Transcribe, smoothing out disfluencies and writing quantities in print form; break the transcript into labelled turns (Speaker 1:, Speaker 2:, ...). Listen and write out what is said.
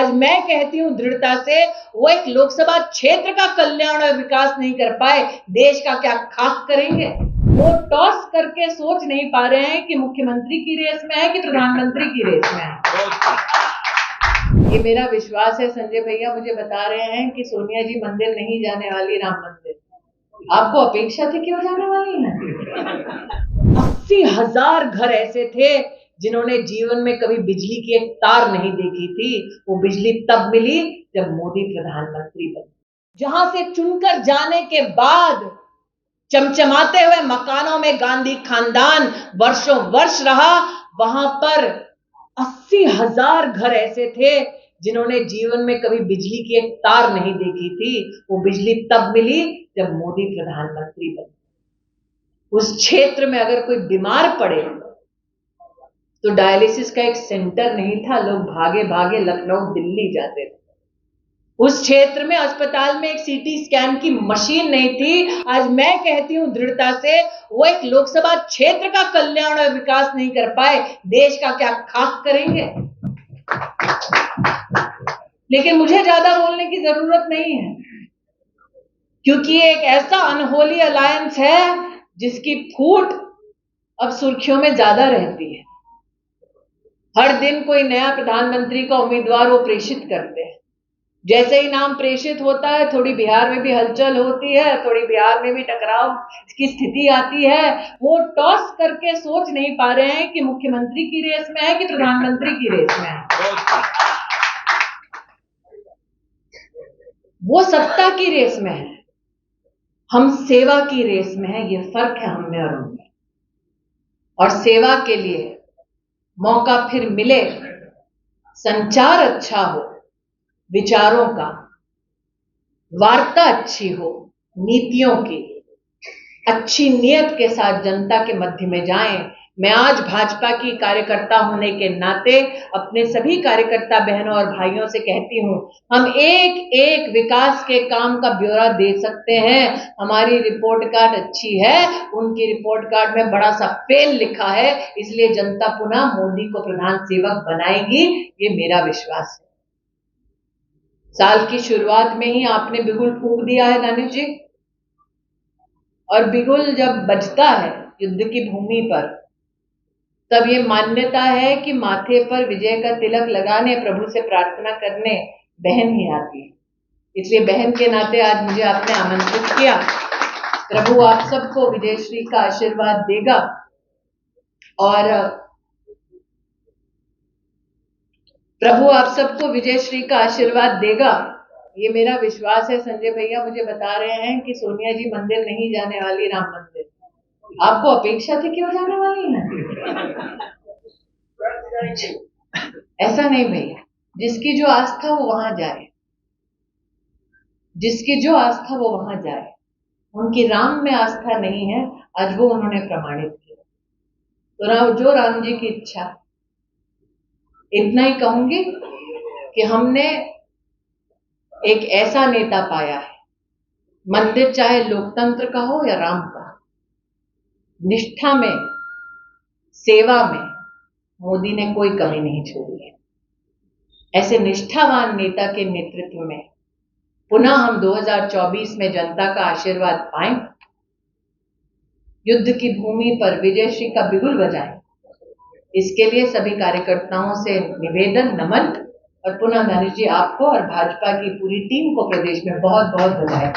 Speaker 1: आज मैं कहती हूं दृढ़ता से, वो एक लोकसभा क्षेत्र का कल्याण और विकास नहीं कर पाए, देश का क्या खाक करेंगे। वो टॉस करके सोच नहीं पा रहे हैं कि मुख्यमंत्री की रेस में है कि प्रधानमंत्री की रेस में है। ये मेरा विश्वास है। संजय भैया मुझे बता रहे हैं कि सोनिया जी मंदिर नहीं जाने वाली, राम मंदिर। आपको अपेक्षा थी क्यों जाने वाली है? 80,000 घर ऐसे थे जिन्होंने जीवन में कभी बिजली की एक तार नहीं देखी थी। वो बिजली तब मिली जब मोदी प्रधानमंत्री बने। जहां से चुनकर जाने के बाद चमचमाते हुए मकानों में गांधी खानदान वर्षों वर्ष रहा, वहां पर 80,000 घर ऐसे थे जिन्होंने जीवन में कभी बिजली की एक तार नहीं देखी थी। वो बिजली तब मिली जब मोदी प्रधानमंत्री बने। उस क्षेत्र में अगर कोई बीमार पड़े तो डायलिसिस का एक सेंटर नहीं था, लोग भागे भागे लखनऊ दिल्ली जाते थे। उस क्षेत्र में अस्पताल में एक सीटी स्कैन की मशीन नहीं थी। आज मैं कहती हूं दृढ़ता से, वो एक लोकसभा क्षेत्र का कल्याण और विकास नहीं कर पाए, देश का क्या खाक करेंगे। लेकिन मुझे ज्यादा बोलने की जरूरत नहीं है, क्योंकि एक ऐसा अनहोली अलायंस है जिसकी फूट अब सुर्खियों में ज्यादा रहती है। हर दिन कोई नया प्रधानमंत्री का उम्मीदवार वो प्रेषित करते हैं। जैसे ही नाम प्रेषित होता है, थोड़ी बिहार में भी हलचल होती है, थोड़ी बिहार में भी टकराव की स्थिति आती है। वो टॉस करके सोच नहीं पा रहे हैं कि मुख्यमंत्री की रेस में है कि प्रधानमंत्री की रेस में है। वो सत्ता की रेस में है, हम सेवा की रेस में है। ये फर्क है हम में और उनमें। और सेवा के लिए मौका फिर मिले, संचार अच्छा हो, विचारों का, वार्ता अच्छी हो, नीतियों की, अच्छी नियत के साथ जनता के मध्य में जाएं। मैं आज भाजपा की कार्यकर्ता होने के नाते अपने सभी कार्यकर्ता बहनों और भाइयों से कहती हूं, हम एक एक विकास के काम का ब्यौरा दे सकते हैं। हमारी रिपोर्ट कार्ड अच्छी है, उनकी रिपोर्ट कार्ड में बड़ा सा फेल लिखा है, इसलिए जनता पुनः मोदी को प्रधान सेवक बनाएगी, ये मेरा विश्वास है। साल की शुरुआत में ही आपने बिगुल फूंक दिया है दानिश जी, और बिगुल जब बजता है युद्ध की भूमि पर, तब ये मान्यता है कि माथे पर विजय का तिलक लगाने, प्रभु से प्रार्थना करने बहन ही आती है। इसलिए बहन के नाते आज मुझे आपने आमंत्रित किया। प्रभु आप सबको विजयश्री का आशीर्वाद देगा, और प्रभु आप सबको विजयश्री का आशीर्वाद देगा, ये मेरा विश्वास है। संजय भैया मुझे बता रहे हैं कि सोनिया जी मंदिर नहीं जाने वाली, राम मंदिर। आपको अपेक्षा थी क्यों जाने वाली है? ऐसा नहीं भैया, जिसकी जो आस्था वो वहां जाए, जिसकी जो आस्था वो वहां जाए। उनकी राम में आस्था नहीं है, आज वो उन्होंने प्रमाणित किया। तो जो राम जी की इच्छा। इतना ही कहूंगी कि हमने एक ऐसा नेता पाया है, मंदिर चाहे लोकतंत्र का हो या राम का, निष्ठा में, सेवा में मोदी ने कोई कमी नहीं छोड़ी है। ऐसे निष्ठावान नेता के नेतृत्व में पुनः हम 2024 में जनता का आशीर्वाद पाएं, युद्ध की भूमि पर विजयश्री का बिगुल बजाएं। इसके लिए सभी कार्यकर्ताओं से निवेदन, नमन, और पुनः दानिश जी आपको और भाजपा की पूरी टीम को प्रदेश में बहुत बहुत बधाई।